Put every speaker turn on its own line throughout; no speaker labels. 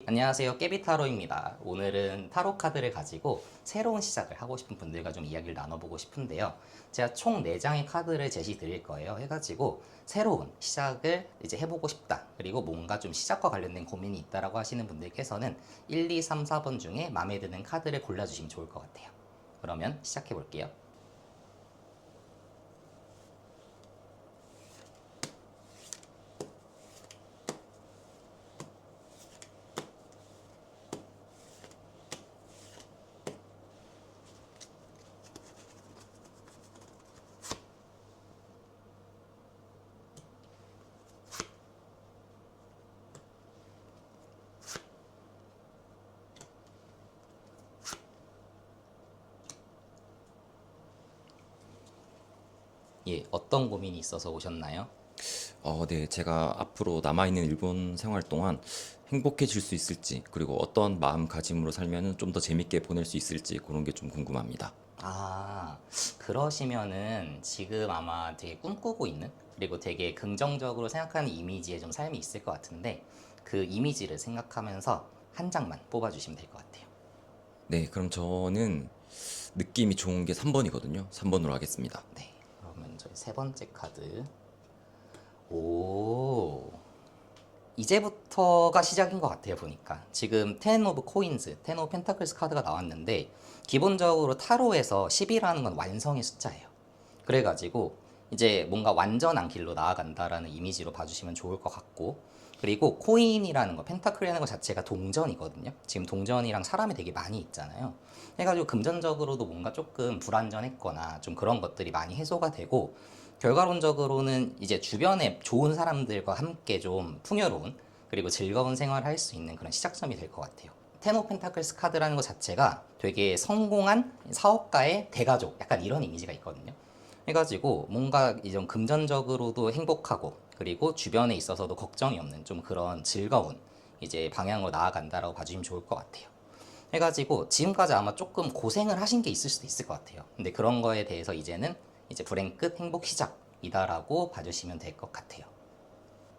안녕하세요. 깨비타로입니다. 오늘은 타로 카드를 가지고 새로운 시작을 하고 싶은 분들과 좀 이야기를 나눠보고 싶은데요. 제가 총 4장의 카드를 제시 드릴 거예요. 해가지고 새로운 시작을 이제 해보고 싶다. 그리고 뭔가 좀 시작과 관련된 고민이 있다라고 하시는 분들께서는 1, 2, 3, 4번 중에 마음에 드는 카드를 골라주시면 좋을 것 같아요. 그러면 시작해 볼게요. 예, 어떤 고민이 있어서 오셨나요?
네. 제가 앞으로 남아있는 일본 생활 동안 행복해질 수 있을지, 그리고 어떤 마음가짐으로 살면은 좀 더 재밌게 보낼 수 있을지 그런 게 좀 궁금합니다.
아, 그러시면은 지금 아마 되게 꿈꾸고 있는, 그리고 되게 긍정적으로 생각하는 이미지의 좀 삶이 있을 것 같은데, 그 이미지를 생각하면서 한 장만 뽑아주시면 될 것 같아요.
네, 그럼 저는 느낌이 좋은 게 3번이거든요. 3번으로 하겠습니다.
네, 그러면 저희 세 번째 카드. 오, 이제부터가 시작인 것 같아요, 보니까. 지금 10 오브 코인즈, 10 오브 펜타클스 카드가 나왔는데, 기본적으로 타로에서 10이라는 건 완성의 숫자예요. 그래가지고 이제 뭔가 완전한 길로 나아간다라는 이미지로 봐주시면 좋을 것 같고, 그리고 코인이라는 거, 펜타클이라는 거 자체가 동전이거든요. 지금 동전이랑 사람이 되게 많이 있잖아요. 해가지고 금전적으로도 뭔가 조금 불안전했거나 좀 그런 것들이 많이 해소가 되고, 결과론적으로는 이제 주변에 좋은 사람들과 함께 좀 풍요로운 그리고 즐거운 생활을 할 수 있는 그런 시작점이 될 것 같아요. 텐 오브 펜타클스 카드라는 것 자체가 되게 성공한 사업가의 대가족, 약간 이런 이미지가 있거든요. 해가지고 뭔가 이좀 금전적으로도 행복하고, 그리고 주변에 있어서도 걱정이 없는 좀 그런 즐거운 이제 방향으로 나아간다라고 봐주시면 좋을 것 같아요. 해가지고 지금까지 아마 조금 고생을 하신 게 있을 수도 있을 것 같아요. 근데 그런 거에 대해서 이제는 이제 불행 끝 행복 시작이다라고 봐주시면 될 것 같아요.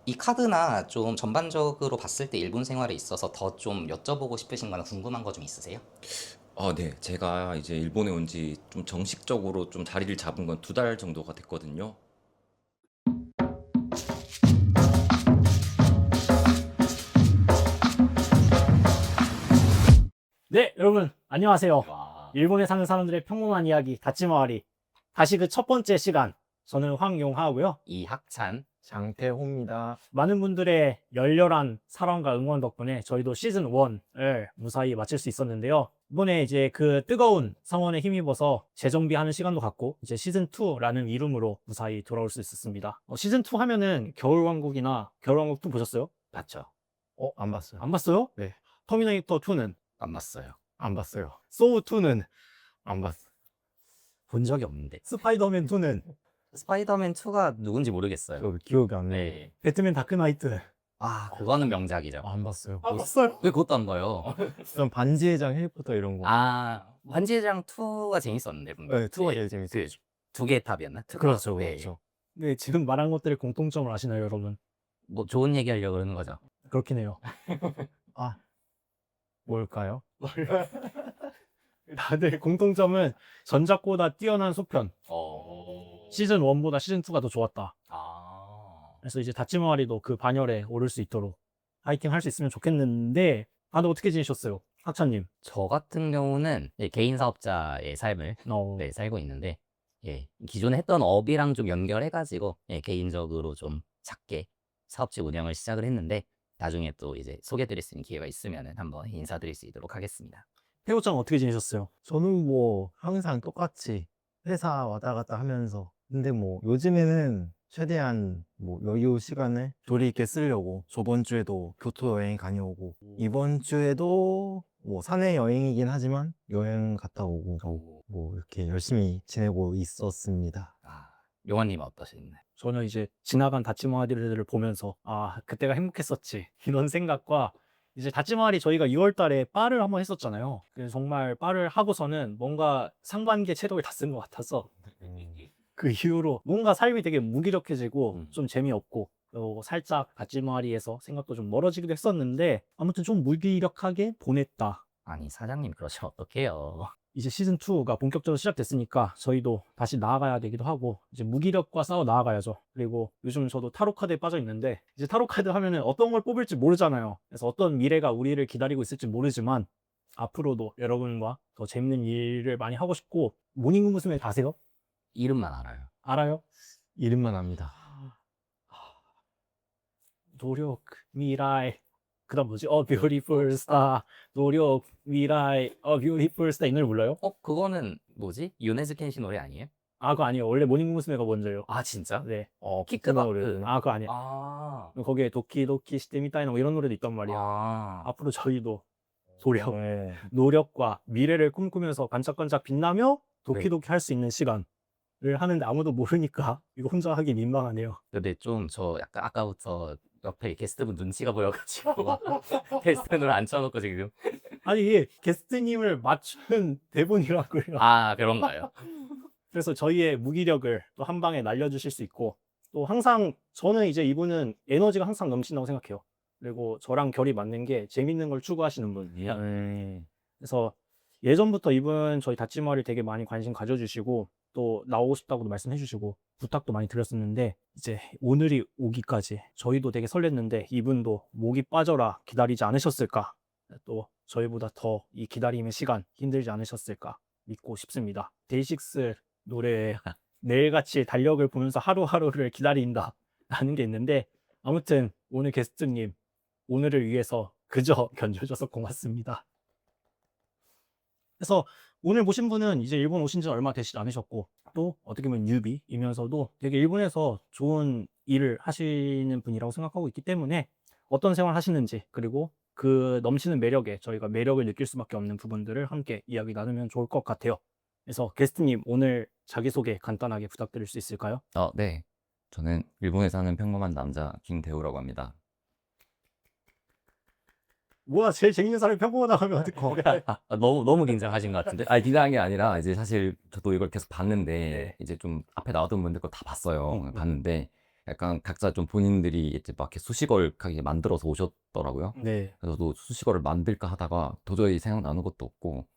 이 카드나 좀 전반적으로 봤을 때 일본 생활에 있어서 더 좀 여쭤보고 싶으신 거나 궁금한 거 좀 있으세요?
네. 제가 이제 일본에 온 지 좀 정식적으로 좀 자리를 잡은 건 2달 정도가 됐거든요.
네, 여러분, 안녕하세요.
와,
일본에 사는 사람들의 평범한 이야기, 다치마와리. 다시 그 첫 번째 시간. 저는 황용하고요.
이학찬.
장태호입니다.
많은 분들의 열렬한 사랑과 응원 덕분에 저희도 시즌 1을 무사히 마칠 수 있었는데요. 이번에 이제 그 뜨거운 성원에 힘입어서 재정비하는 시간도 갖고 이제 시즌 2라는 이름으로 무사히 돌아올 수 있었습니다. 시즌 2 하면은 겨울왕국이나 겨울왕국 2 보셨어요?
맞죠?
안 봤어요.
안 봤어요?
네,
터미네이터 2는
안 봤어요.
안 봤어요. 소우 2는 안 봤어요.
본 적이 없는데.
스파이더맨 2는
스파이더맨 2가 누군지 모르겠어요.
저 기억이 안 나요.
네.
배트맨 다크나이트
아, 그거는 명작이죠.
안 봤어요.
안 봤어요?
왜 그것도 안 봐요?
전 반지의 장 해리포터 이런 거.
아, 반지의장 2가 재밌었는데, 분명.
네, 2가 제일 재밌어요.
두 개의 탑이었나?
그렇죠,
네.
그렇죠.
네, 지금 말한 것들의 공통점을 아시나요, 여러분?
뭐 좋은 얘기 하려고 그러는 거죠.
그렇긴 해요.
아, 뭘까요?
다들 공통점은 전작보다 뛰어난 소편. 시즌 1보다 시즌 2가 더 좋았다.
아.
그래서 이제 다치마와리도 그 반열에 오를 수 있도록 파이팅 할 수 있으면 좋겠는데, 다들 어떻게 지내셨어요? 학차님.
저 같은 경우는 개인 사업자의 삶을
어,
네, 살고 있는데, 예, 기존에 했던 업이랑 좀 연결해가지고, 예, 개인적으로 좀 작게 사업체 운영을 시작을 했는데, 나중에 또 이제 소개드릴 수 있는 기회가 있으면 한번 인사드릴 수 있도록 하겠습니다.
태호짱 어떻게 지내셨어요?
저는 뭐 항상 똑같이 회사 왔다 갔다 하면서. 근데 뭐 요즘에는 최대한 뭐 여유 시간을 조리 있게 쓰려고 저번 주에도 교토 여행 다녀오고 이번 주에도 뭐 사내 여행이긴 하지만 여행 갔다 오고 뭐 이렇게 열심히 지내고 있었습니다.
아, 용환님은 어떠신가요?
저는 이제 지나간 다치마와리를 보면서, 아, 그때가 행복했었지. 이런 생각과, 이제 다치마와리 저희가 2월 달에 바를 한번 했었잖아요. 그래서 정말 바를 하고서는 뭔가 상반기에 체력을 다 쓴 것 같아서, 그 이후로 뭔가 삶이 되게 무기력해지고 좀 재미없고 살짝 닫지마리에서 생각도 좀 멀어지기도 했었는데 아무튼 좀 무기력하게 보냈다.
아니 사장님 그러시면 어떡해요.
이제 시즌 2가 본격적으로 시작됐으니까 저희도 다시 나아가야 되기도 하고 이제 무기력과 싸워 나아가야죠. 그리고 요즘 저도 타로 카드에 빠져 있는데 이제 타로 카드 하면은 어떤 걸 뽑을지 모르잖아요. 그래서 어떤 미래가 우리를 기다리고 있을지 모르지만 앞으로도 여러분과 더 재밌는 일을 많이 하고 싶고 모닝娘아세요?
이름만 알아요.
알아요?
이름만 압니다.
노력, 미래, 그다음 뭐지? Beautiful Star, 노력, 미래, Beautiful Star 이 노래 몰라요?
그거는 뭐지? 요네즈 켄시 노래 아니에요?
아 그거 아니에요. 원래 모닝娘가 먼저예요.
아 진짜?
네.
킥크바크.
아 그거 아니에요.
아.
거기에 도키도키 시테미타이나 뭐 이런 노래도 있단 말이야.
아.
앞으로 저희도 노력,
네.
노력과 미래를 꿈꾸면서 반짝반짝 빛나며 도키도키 할 수 있는 시간을 하는데 아무도 모르니까 이거 혼자 하기 민망하네요.
근데 좀 저 약간 아까부터 옆에 게스트분 눈치가 보여가지고 게스트를 앉혀놓고 지금.
아니 이게 게스트님을 맞추는 대본이라고요.
아 그런가요?
그래서 저희의 무기력을 또 한 방에 날려주실 수 있고 또 항상 저는 이제 이분은 에너지가 항상 넘친다고 생각해요. 그리고 저랑 결이 맞는 게 재밌는 걸 추구하시는 분이에요. 그래서 예전부터 이분 저희 닫지마를 되게 많이 관심 가져주시고 또 나오고 싶다고도 말씀해 주시고 부탁도 많이 드렸었는데 이제 오늘이 오기까지 저희도 되게 설렜는데 이분도 목이 빠져라 기다리지 않으셨을까, 또 저희보다 더 이 기다림의 시간 힘들지 않으셨을까 믿고 싶습니다. 데이식스 노래에 내일같이 달력을 보면서 하루하루를 기다린다 라는 게 있는데 아무튼 오늘 게스트님 오늘을 위해서 그저 견뎌줘서 고맙습니다. 그래서 오늘 모신 분은 이제 일본 오신 지 얼마 되시지 않으셨고 또 어떻게 보면 뉴비이면서도 되게 일본에서 좋은 일을 하시는 분이라고 생각하고 있기 때문에 어떤 생활 하시는지 그리고 그 넘치는 매력에 저희가 매력을 느낄 수밖에 없는 부분들을 함께 이야기 나누면 좋을 것 같아요. 그래서 게스트님 오늘 자기소개 간단하게 부탁드릴 수 있을까요?
네. 저는 일본에 사는 평범한 남자 김대우라고 합니다.
뭐야 제일 재밌는 사람이 평범하다고 하면 어떡해.
너무 긴장하신 것 같은데.
아니, 긴장한 게 아니라 이제 사실 저도 이걸 계속 봤는데
네.
이제 좀 앞에 나왔던 분들 거 다 봤어요.
음.
봤는데 약간 각자 좀 본인들이 이제 막 이렇게 수식어를 만들어서 오셨더라고요.
네.
그래서 저도 수식어를 만들까 하다가 도저히 생각나는 것도 없고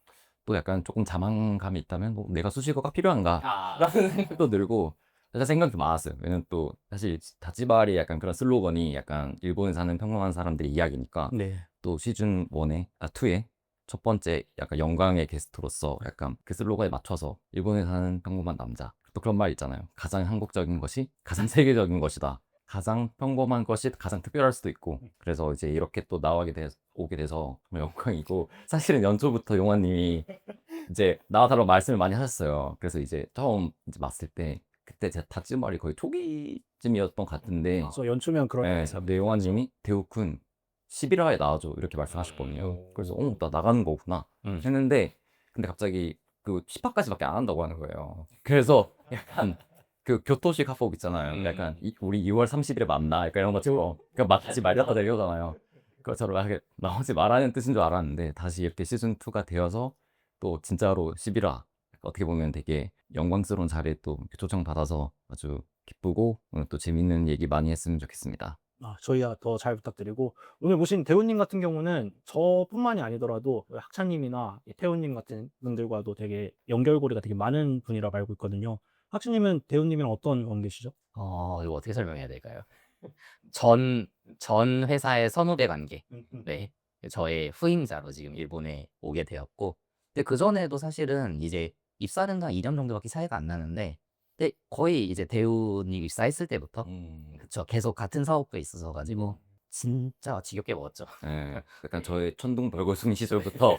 또 약간 조금 자만감이 있다면 뭐 내가 수식어가 필요한가 라는 생각도 들고 사실 생각이 많았어요. 왜냐면 또 사실 다찌바리 약간 그런 슬로건이 약간 일본에 사는 평범한 사람들의 이야기니까
네.
또 시즌 2의 첫 번째 약간 영광의 게스트로서 약간 그 슬로건에 맞춰서 일본에 사는 평범한 남자, 또 그런 말 있잖아요. 가장 한국적인 것이 가장 세계적인 것이다. 가장 평범한 것이 가장 특별할 수도 있고, 그래서 이제 이렇게 또 오게 돼서 정말 영광이고, 사실은 연초부터 용환님이 이제 나와달라고 말씀을 많이 하셨어요. 그래서 이제 처음 이제 봤을 때 그때 제 다찌말이 거의 초기쯤이었던 것 같은데,
저 연초면 그런
네, 근데 용환님이 대우쿤 11화에 나와줘 이렇게 말씀하셨거든요. 그래서 나 나가는 거구나 했는데, 근데 갑자기 그 10화까지밖에 안 한다고 하는 거예요. 그래서 약간 그 교토식 화법 있잖아요. 약간 우리 2월 30일에 만나 약간 이런 것처럼 그러니까 맞지 말자다 이러잖아요. 그것처럼 이렇게 나오지 말라는 뜻인 줄 알았는데 다시 이렇게 시즌 2가 되어서 또 진짜로 11화 어떻게 보면 되게 영광스러운 자리에 또 초청 받아서 아주 기쁘고 오늘 또 재밌는 얘기 많이 했으면 좋겠습니다.
저희가 더 잘 부탁드리고 오늘 모신 대우님 같은 경우는 저뿐만이 아니더라도 학차님이나 태우님 같은 분들과도 되게 연결고리가 되게 많은 분이라고 알고 있거든요. 학차님은 대우님이랑 어떤 관계시죠?
이거 어떻게 설명해야 될까요? 전 회사의 선후배 관계. 네. 저의 후임자로 지금 일본에 오게 되었고, 근데 그 전에도 사실은 이제 입사는 한 2년 정도밖에 차이가 안 나는데, 근데 거의 이제 대우님 입사했을 때부터, 그쵸, 계속 같은 사업부에 있어서 가지고 진짜 지겹게 먹었죠.
네, 약간 저의 천둥 벌거숭이 시절부터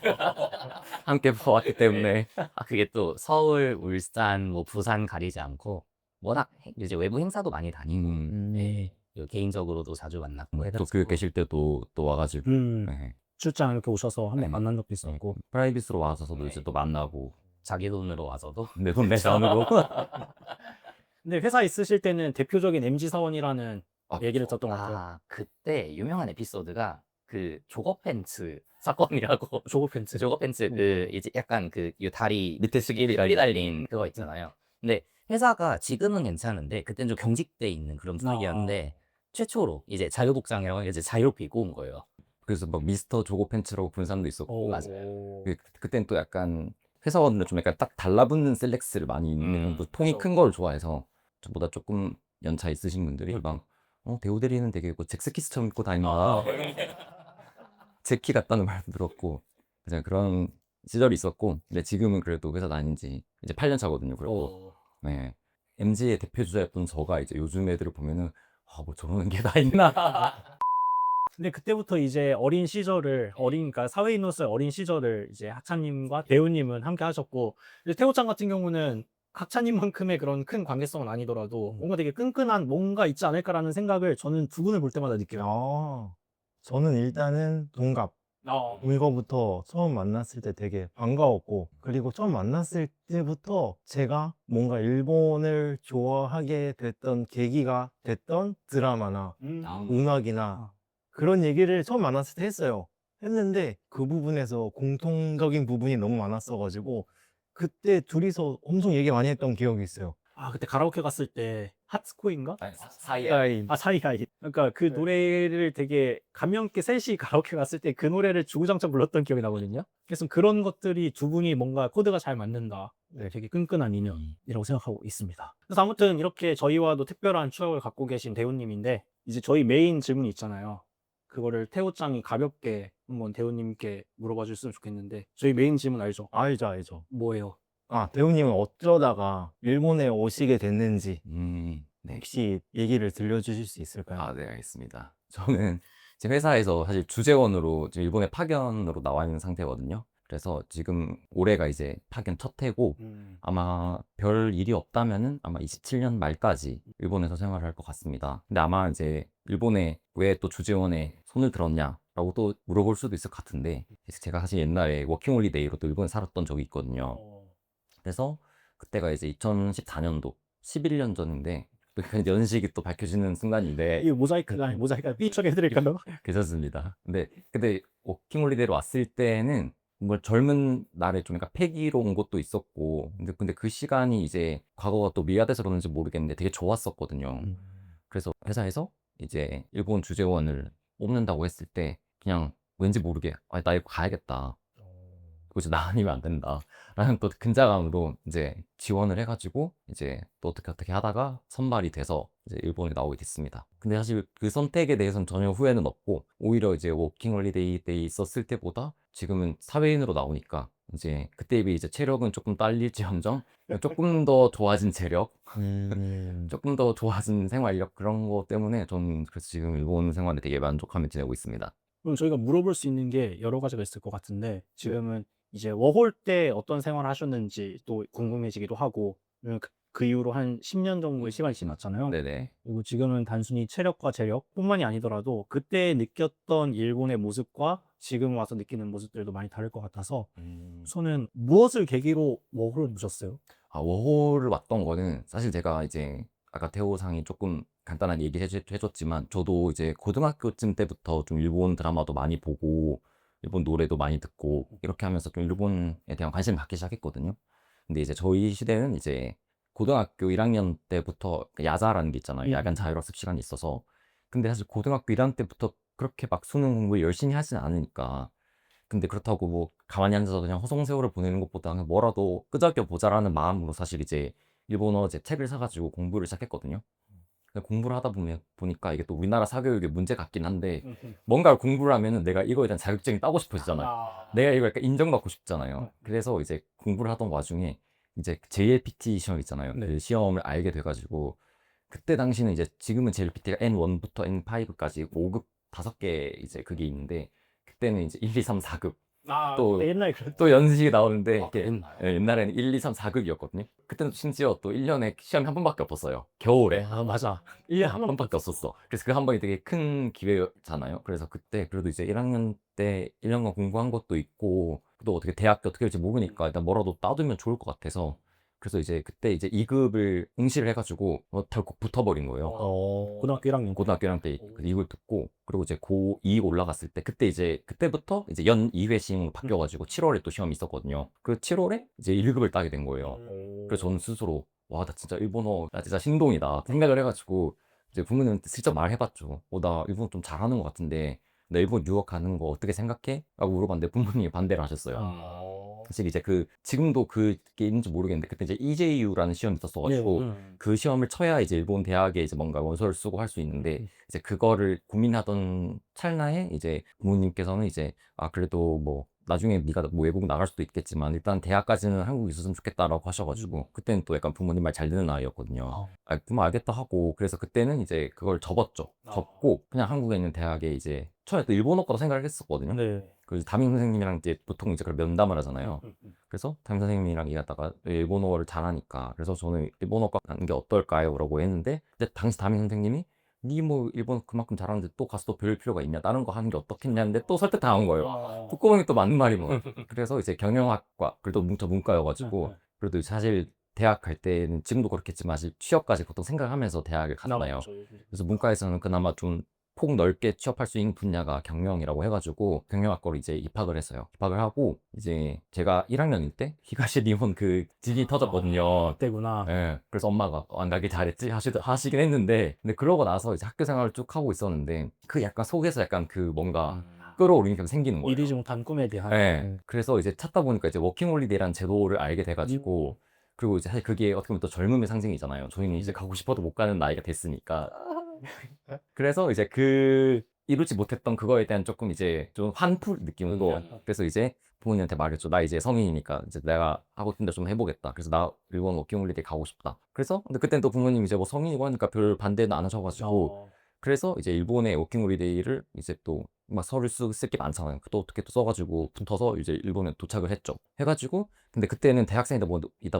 함께 봐왔기 때문에
그게 또 서울, 울산, 뭐 부산 가리지 않고 워낙 이제 외부 행사도 많이 다니고, 네. 개인적으로도 자주 만났고
또 그
해가지고.
계실 때도 또 와가지고 네.
출장 이렇게 오셔서 한번
네.
만난 적도 있었고.
프라이빗으로 와서도 이제 또 만나고
자기 돈으로 와서도.
내 돈 내서 하는 거.
근데 회사 있으실 때는 대표적인 MZ 사원이라는
아,
얘기를 듣던 것 같아요.
그때 유명한 에피소드가 그 조거 팬츠 사건이라고.
조거 팬츠.
조거 팬츠 그 이제 약간 그 요 다리 밑에 쓰기 달린 그거 있잖아요. 근데 회사가 지금은 괜찮은데 그때는 좀 경직돼 있는 그런 분위기였는데
최초로 이제 자유복장이라고 이제 자유롭게 입고 온 거예요.
그래서 막 미스터 조고 팬츠라고 부른 사람도 있었고
맞아요.
그땐 또 약간 회사원들 좀 약간 딱 달라붙는 슬랙스를 많이 입는 또 통이
그쵸.
큰 걸 좋아해서 저보다 조금 연차 있으신 분들이 막 대우 대리는 되게 뭐 잭스키스처럼 입고 다닌다. 제키 같다는 말도 들었고 그냥 그런 시절이 있었고 근데 지금은 그래도 회사 다닌 지 이제 8년 차거든요. 그리고 네. MZ의 대표 주자였던 저가 이제 요즘 애들을 보면은 뭐 저러는 게 다 있나.
근데 그때부터 이제 그러니까 사회인으로서의 어린 시절을 이제 학차님과 대우님은 함께 하셨고, 이제 태호짱 같은 경우는 학차님만큼의 그런 큰 관계성은 아니더라도 뭔가 되게 끈끈한 뭔가 있지 않을까라는 생각을 저는 두 분을 볼 때마다 느껴요.
아, 저는 일단은 동갑. 이거부터 처음 만났을 때 되게 반가웠고, 그리고 처음 만났을 때부터 제가 뭔가 일본을 좋아하게 됐던 계기가 됐던 드라마나 음악이나 그런 얘기를 처음 만났을 때 했어요. 했는데 그 부분에서 공통적인 부분이 너무 많았어가지고 그때 둘이서 엄청 얘기 많이 했던 기억이 있어요.
그때 가라오케 갔을 때 핫스코인가?
사이에
사이가이. 그러니까 그 노래를 되게 감명 있게 셋이 가라오케 갔을 때 그 노래를 주구장창 불렀던 기억이 나거든요. 그래서 그런 것들이 두 분이 뭔가 코드가 잘 맞는다. 네, 되게 끈끈한 인연이라고 생각하고 있습니다. 그래서 아무튼 이렇게 저희와도 특별한 추억을 갖고 계신 대우님인데, 이제 저희 메인 질문이 있잖아요. 그거를 태호짱이 가볍게 한번 대우님께 물어봐 줬으면 좋겠는데, 저희 메인 질문 알죠?
알죠, 알죠.
뭐예요?
배우님은 어쩌다가 일본에 오시게 됐는지
네.
혹시 얘기를 들려주실 수 있을까요?
네, 알겠습니다. 저는 제 회사에서 사실 주재원으로 지금 일본에 파견으로 나와 있는 상태거든요. 그래서 지금 올해가 이제 파견 첫 해고 아마 별 일이 없다면은 아마 27년 말까지 일본에서 생활을 할 것 같습니다. 근데 아마 이제 일본에 왜 또 주재원에 손을 들었냐라고 또 물어볼 수도 있을 것 같은데 제가 사실 옛날에 워킹홀리데이로 또 일본에 살았던 적이 있거든요. 그래서 그때가 이제 2014년도 11년 전인데 또 연식이 또 밝혀지는 순간인데
이 모자이크가 삐처리 해드릴까요?
괜찮습니다. 근데 워킹홀리데이로 왔을 때는 뭔가 젊은 날에 좀 약간 패기로 온 것도 있었고 근데 그 시간이 이제 과거가 또 미화돼서 그런지 모르겠는데 되게 좋았었거든요. 그래서 회사에서 이제 일본 주재원을 뽑는다고 했을 때 그냥 왠지 모르게 나 이거 가야겠다. 그래서 나 아니면 안 된다. 라는 또 근자감으로 이제 지원을 해가지고 이제 또 어떻게 하다가 선발이 돼서 이제 일본에 나오게 됐습니다. 근데 사실 그 선택에 대해서는 전혀 후회는 없고 오히려 이제 워킹홀리데이 때 있었을 때보다 지금은 사회인으로 나오니까 이제 그때 비해 이제 체력은 조금 딸릴지언정 조금 더 좋아진 체력, 조금 더 좋아진 생활력 그런 거 때문에 저는 그래서 지금 일본 생활에 되게 만족하며 지내고 있습니다.
그럼 저희가 물어볼 수 있는 게 여러 가지가 있을 것 같은데, 지금은 이제 워홀 때 어떤 생활을 하셨는지 또 궁금해지기도 하고, 그 이후로 한 10년 정도의 시간이 지났잖아요.
네네.
그리고 지금은 단순히 체력과 재력뿐만이 아니더라도 그때 느꼈던 일본의 모습과 지금 와서 느끼는 모습들도 많이 다를 것 같아서, 우선은 무엇을 계기로 워홀을 두셨어요?
워홀을 왔던 거는 사실 제가 이제 아까 태호상이 조금 간단하게 얘기해줬지만 저도 이제 고등학교쯤 때부터 좀 일본 드라마도 많이 보고 일본 노래도 많이 듣고 이렇게 하면서 좀 일본에 대한 관심을 갖기 시작했거든요. 근데 이제 저희 시대는 이제 고등학교 1학년 때부터 야자라는 게 있잖아요. 야간 자율학습 시간이 있어서. 근데 사실 고등학교 1학년 때부터 그렇게 막 수능 공부를 열심히 하진 않으니까 근데 그렇다고 뭐 가만히 앉아서 그냥 허송세월을 보내는 것보다는 뭐라도 끄적여 보자라는 마음으로 사실 이제 일본어 제 책을 사가지고 공부를 시작했거든요. 근데 공부를 하다 보니까 이게 또 우리나라 사교육의 문제 같긴 한데 뭔가를 공부를 하면은 내가 이거에 대한 자격증이 따고 싶어지잖아요. 내가 이걸 약간 인정받고 싶잖아요. 그래서 이제 공부를 하던 와중에 이제 JLPT 시험 있잖아요. 그 시험을 알게 돼가지고 그때 당시는 이제 지금은 JLPT가 N1부터 N5까지 5급 5개 이제 그게 있는데 그때는 이제 1, 2, 3, 4급 또
옛날에
또 연식이 나오는데 옛날에는 1, 2, 3, 4급이었거든요. 그때는 심지어 또 1년에 시험이 한 번밖에 없었어요. 겨울에.
맞아.
1년에 한 번밖에 없었어. 그래서 그 한 번이 되게 큰 기회잖아요. 그래서 그때 그래도 이제 1학년 때 1년간 공부한 것도 있고 또 어떻게 대학교 어떻게 될지 모르니까 일단 뭐라도 따두면 좋을 것 같아서 그래서 이제 그때 이제 2급을 응시를 해가지고 덜컥 붙어버린 거예요.
고등학교 1학년.
고등학교 1학년 때 그 이걸 듣고 그리고 이제 고2 올라갔을 때 그때부터 이제 연 2회 시험으로 바뀌어가지고 7월에 또 시험이 있었거든요. 그 7월에 이제 1급을 따게 된 거예요. 그래서 저는 스스로 와 나 진짜 일본어 나 진짜 신동이다 생각을 해가지고 이제 부모님한테 슬쩍 말해봤죠. 나 일본 좀 잘하는 것 같은데 나 일본 유학 가는 거 어떻게 생각해? 라고 물어봤는데 부모님이 반대를 하셨어요. 사실 이제 지금도 그게 있는지 모르겠는데 그때 이제 EJU라는 시험이 있었어가지고 그 시험을 쳐야 이제 일본 대학에 이제 뭔가 원서를 쓰고 할 수 있는데 이제 그거를 고민하던 찰나에 이제 부모님께서는 이제 그래도 뭐 나중에 네가 뭐 외국 나갈 수도 있겠지만 일단 대학까지는 한국에 있었으면 좋겠다라고 하셔가지고 그때는 또 약간 부모님 말 잘 듣는 아이였거든요. 그럼 알겠다 하고 그래서 그때는 이제 그걸 접었죠. 접고 그냥 한국에 있는 대학에 이제 처음에 또 일본어과도 생각을 했었거든요.
네.
그래서 담임 선생님이랑 이제 보통 이제 그걸 면담을 하잖아요. 그래서 담임 선생님이랑 얘기하다가 일본어를 잘하니까 그래서 저는 일본어과 가는 게 어떨까요? 라고 했는데 근데 당시 담임 선생님이 니 뭐 일본 그만큼 잘하는데 또 가서 또 배울 필요가 있냐? 다른 거 하는 게 어떻겠냐는데 또 설득당한 거예요. 뚜껑이 또 맞는 말이 뭐. 그래서 이제 경영학과 그래도 문과여가지고 그래도 사실 대학 갈 때는 지금도 그렇겠지만 사실 취업까지 보통 생각하면서 대학을 가잖아요. 그래서 문과에서는 그나마 좀 폭 넓게 취업할 수 있는 분야가 경영이라고 해가지고 경영학과로 이제 입학을 했어요. 입학을 하고 이제 제가 1학년일 때 히가시 리본 그 지진이 터졌거든요.
그때구나.
예. 그래서 엄마가 안 가길 잘했지 하시긴 했는데 근데 그러고 나서 이제 학교 생활을 쭉 하고 있었는데 그 약간 속에서 약간 그 뭔가 끌어올리는 게 생기는 거예요.
이루지 못한 꿈에 대한.
예. 그래서 이제 찾다 보니까 이제 워킹홀리데이라는 제도를 알게 돼가지고 그리고 이제 사실 그게 어떻게 보면 또 젊음의 상징이잖아요. 저희는 이제 가고 싶어도 못 가는 나이가 됐으니까. 그래서 이제 이루지 못했던 그거에 대한 조금 이제 좀 환풀 느낌으로 그래서 이제 부모님한테 말했죠. 나 이제 성인이니까 이제 내가 하고 싶은 데 좀 해보겠다. 그래서 나 일본 워킹홀리데이 가고 싶다. 그래서 근데 그땐 또 부모님 이제 뭐 성인이고 하니까 별 반대는 안 하셔가지고 그래서 이제 일본의 워킹홀리데이를 이제 또 막 서류 쓸 게 많잖아요. 또 어떻게 또 써가지고 붙어서 이제 일본에 도착을 했죠. 해가지고 근데 그때는 대학생이다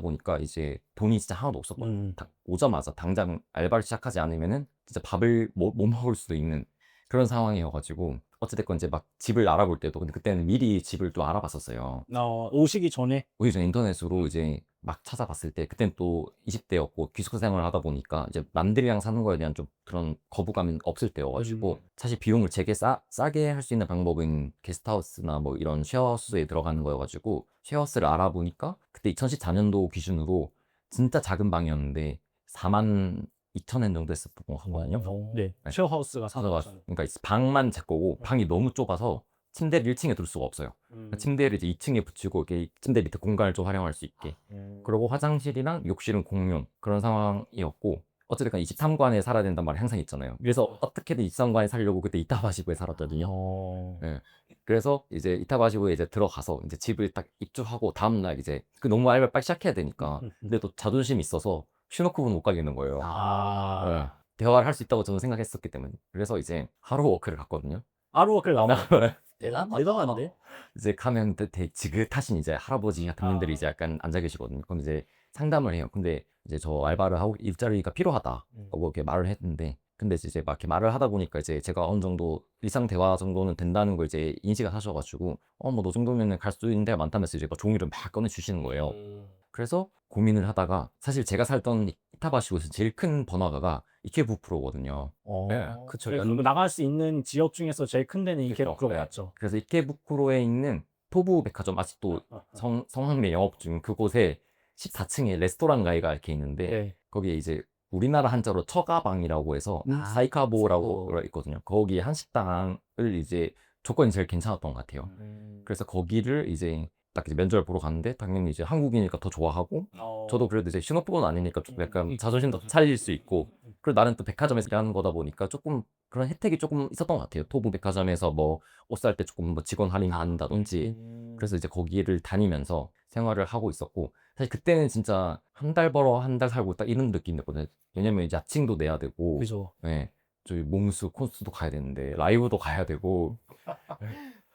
보니까 이제 돈이 진짜 하나도 없었거든요. 오자마자 당장 알바를 시작하지 않으면은 진짜 밥을 못 먹을 수도 있는 그런 상황이어가지고 어찌됐건 이제 막 집을 알아볼 때도 근데 그때는 미리 집을 또 알아봤었어요.
오시기 전에.
오히려 전 인터넷으로 이제 막 찾아봤을 때 그땐 또 20대였고 기숙사 생활을 하다 보니까 이제 남들이랑 사는 거에 대한 좀 그런 거부감이 없을 때여가지고 사실 비용을 되게 싸게 할 수 있는 방법은 게스트하우스나 뭐 이런 쉐어하우스에 들어가는 거여가지고 쉐어하우스를 알아보니까 그때 2014년도 기준으로 진짜 작은 방이었는데 42,000엔 정도 했었던 것 같거든요.
네.
네.
쉐어하우스가
그러니까 방만 제 거고 방이 너무 좁아서 침대를 1층에 둘 수가 없어요. 침대를 이제 2층에 붙이고 이렇게 침대 밑에 공간을 좀 활용할 수 있게. 그리고 화장실이랑 욕실은 공용 그런 상황이었고 어쨌든 23관에 살아야 된단 말이 항상 있잖아요. 그래서 어떻게든 23관에 살려고 그때 이타바시부에 살았거든요. 네. 그래서 이제 이타바시부에 이제 들어가서 이제 집을 딱 입주하고 다음날 이제 너무 알바 빨리 시작해야 되니까 근데 또 자존심이 있어서 슈노쿠브는 못 가겠는 거예요. 네. 대화를 할 수 있다고 저는 생각했었기 때문에 그래서 이제 하루 워크를 갔거든요.
하루워크를 나와.
대단하다.
대단한데?
이제 가면 지긋하신 이제 할아버지 같은 분들이 이제 약간 앉아 계시거든요. 그럼 이제 상담을 해요. 근데 이제 저 알바를 하고 일자리가 필요하다. 뭐 이렇게 말을 했는데 근데 이제 막 이렇게 말을 하다 보니까 이제 제가 어느 정도 일상 대화 정도는 된다는 걸 이제 인식을 하셔가지고 뭐 너 정도면은 갈 수 있는 데가 많다면서 이제 막 종이를 막 꺼내 주시는 거예요. 그래서 고민을 하다가 사실 제가 살던 이타바시구에서 제일 큰 번화가가 이케부쿠로거든요. 네.
그쵸. 나갈 수 있는 지역 중에서 제일 큰 데는 이케부쿠로
네.
맞죠.
그래서 이케부쿠로에 있는 토부 백화점 아직도 성황리에 영업 중 그곳에 14층에 레스토랑 가이가 이렇게 있는데
네.
거기에 이제 우리나라 한자로 처가방이라고 해서 사이카보라고 있거든요. 거기 한식당을 이제 조건이 제일 괜찮았던 것 같아요. 그래서 거기를 이제 딱 이제 면접을 보러 갔는데 당연히 이제 한국이니까 더 좋아하고 저도 그래도 이제 신혼부부는 아니니까 좀 약간 자존심도 차릴 수 있고 그리고 나는 또 백화점에서 일하는 거다 보니까 조금 그런 혜택이 조금 있었던 것 같아요. 토부 백화점에서 뭐 옷 살 때 조금 뭐 직원 할인한다든지 그래서 이제 거기를 다니면서 생활을 하고 있었고 사실 그때는 진짜 한 달 벌어 한 달 살고 딱 이런 느낌이었거든요. 왜냐면 이제 야칭도 내야 되고
그죠.
네, 저희 몽수 콘서트도 가야 되는데 라이브도 가야 되고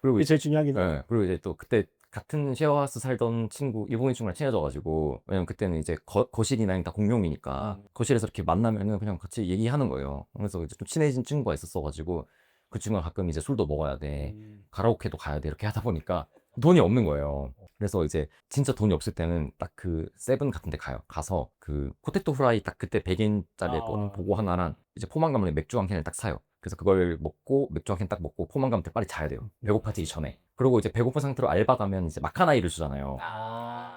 그리고
그게 제일 중요하긴 해.
네, 그리고 이제 또 그때 같은 쉐어하우스 살던 친구 일본인 친구랑 친해져가지고 왜냐면 그때는 이제 거실이나 다 공용이니까 거실에서 이렇게 만나면은 그냥 같이 얘기하는 거예요. 그래서 이제 좀 친해진 친구가 있었어가지고 그 친구가 가끔 이제 술도 먹어야 돼 가라오케도 가야 돼 이렇게 하다 보니까 돈이 없는 거예요. 그래서 이제 진짜 돈이 없을 때는 딱 그 세븐 같은 데 가서 그 포테토 프라이 딱 그때 100엔짜리 보고 하나랑 이제 포만감을 맥주 한 캔을 딱 사요. 그래서 그걸 먹고 맥주 한 캔 딱 먹고 포만감 때 빨리 자야 돼요. 배고파지기 전에. 그리고 이제 배고픈 상태로 알바 가면 이제 마카나이를 주잖아요.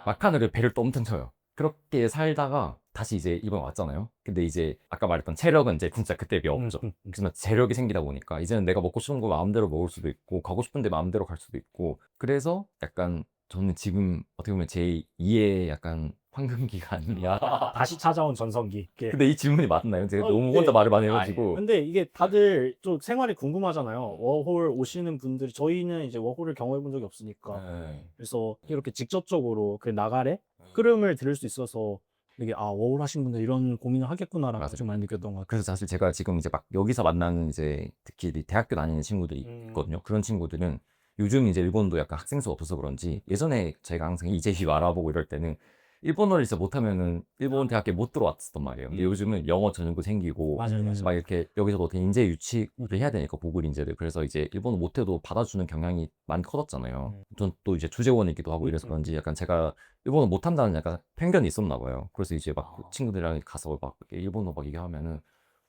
마카나를 배를 또 엄청 쳐요. 그렇게 살다가 다시 이제 일본 왔잖아요. 근데 이제 아까 말했던 체력은 이제 진짜 그때 비해 없죠. 그래서 재력이 생기다 보니까 이제는 내가 먹고 싶은 거 마음대로 먹을 수도 있고 가고 싶은데 마음대로 갈 수도 있고 그래서 약간 저는 지금 어떻게 보면 제 2의 약간 황금기가 아니냐.
다시 찾아온 전성기. 이게.
근데 이 질문이 맞나요? 제가 너무
네.
혼자 말을 많이 해가지고.
근데 이게 다들 좀 생활이 궁금하잖아요. 워홀 오시는 분들이 저희는 이제 워홀을 경험해 본 적이 없으니까
네.
그래서 이렇게 직접적으로 그 나날의 흐름을 들을 수 있어서 이게 아 워홀 하신 분들 이런 고민을 하겠구나라는
맞아요.
걸 좀 많이 느꼈던 것 같아요.
그래서 사실 제가 지금 이제 막 여기서 만나는 이제 특히 이 대학교 다니는 친구들이 있거든요. 그런 친구들은 요즘 이제 일본도 약간 학생 수가 없어서 그런지 예전에 제가 항상 이재희 알아보고 이럴 때는 일본어를 진짜 못하면은 일본 대학교에 못 들어왔었단 말이에요. 근데 요즘은 영어 전형도 생기고
맞아요.
막 이렇게 여기서도 어떻게 인재 유치를 해야 되니까 보글 인재들 그래서 이제 일본어 못해도 받아주는 경향이 많이 커졌잖아요. 전 또 이제 주재원이기도 하고 이래서 그런지 약간 제가 일본어 못한다는 약간 편견이 있었나 봐요. 그래서 이제 막그 친구들이랑 가서 막 일본어 막 얘기하면은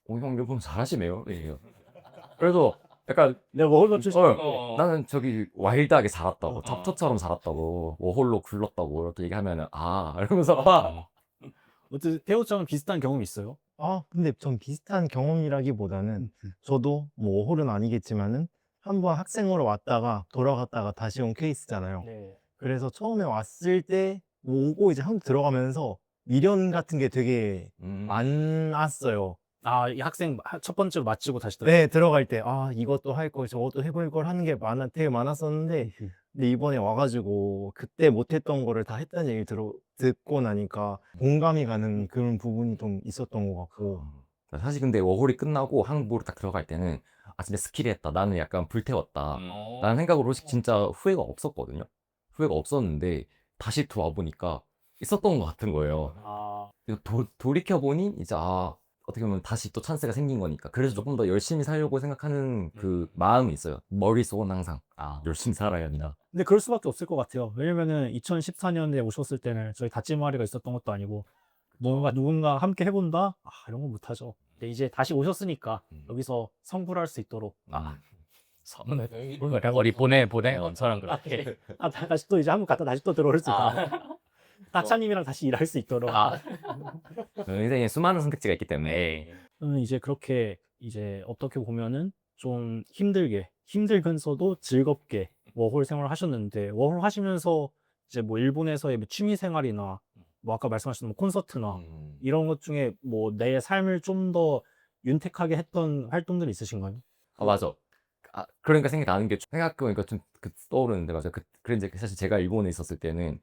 형 일본어 잘하시네요. 이래요. 그래서 약간
내가 워홀로 출신
나는 저기 와일드하게 살았다고 잡초처럼 살았다고 워홀로 굴렀다고 이렇게 얘기하면은 이러면서
어쨌든 태호짱은 비슷한 경험이 있어요?
근데 전 비슷한 경험이라기보다는 저도 뭐 워홀은 아니겠지만은 한번 학생으로 왔다가 돌아갔다가 다시 온 케이스잖아요.
네.
그래서 처음에 왔을 때 오고 이제 한국 들어가면서 미련 같은 게 되게 많았어요.
아, 이 학생 첫 번째로 마치고 다시 들어.
네, 들어갈 때, 이것도 할 걸, 저것도 해볼 걸 하는 게 되게 많았었는데, 근데 이번에 와가지고, 그때 못했던 거를 다 했다는 얘기를 듣고 나니까, 공감이 가는 그런 부분이 좀 있었던 것 같고,
사실 근데 워홀이 끝나고 한국으로 딱 들어갈 때는 진짜 스킬했다 나는 약간 불태웠다 라는 생각으로 진짜 후회가 없었거든요. 후회가 없었는데 다시 들어와 보니까 있었던 것 같은 거예요.
아,
돌이켜보니 이제 어떻게 보면 다시 또 찬스가 생긴 거니까 그래서 조금 더 열심히 살려고 생각하는 그 마음이 있어요. 머릿속은 항상 열심히 살아야 한다.
근데 그럴 수밖에 없을 것 같아요. 왜냐면은 2014년에 오셨을 때는 저희 다찌마리가 있었던 것도 아니고 뭔가 누군가 함께 해본다? 이런 거 못하죠. 근데 이제 다시 오셨으니까 여기서 성불할 수 있도록
머리 보내 사람 그렇게.
다시 또 이제 한국 갔다 다시 또 들어올 수 있다. 다차님이랑 다시 일할 수 있도록.
인생에 수많은 선택지가 있기 때문에
저는 이제 그렇게 이제 어떻게 보면은 좀 힘들면서도 즐겁게 워홀 생활을 하셨는데 워홀 하시면서 이제 뭐 일본에서의 뭐 취미 생활이나 뭐 아까 말씀하셨던 뭐 콘서트나 이런 것 중에 뭐 내 삶을 좀 더 윤택하게 했던 활동들이 있으신가요?
맞아. 그러니까 생각이 나는 게 생각해보니까 좀 떠오르는데 맞아. 그런데 사실 제가 일본에 있었을 때는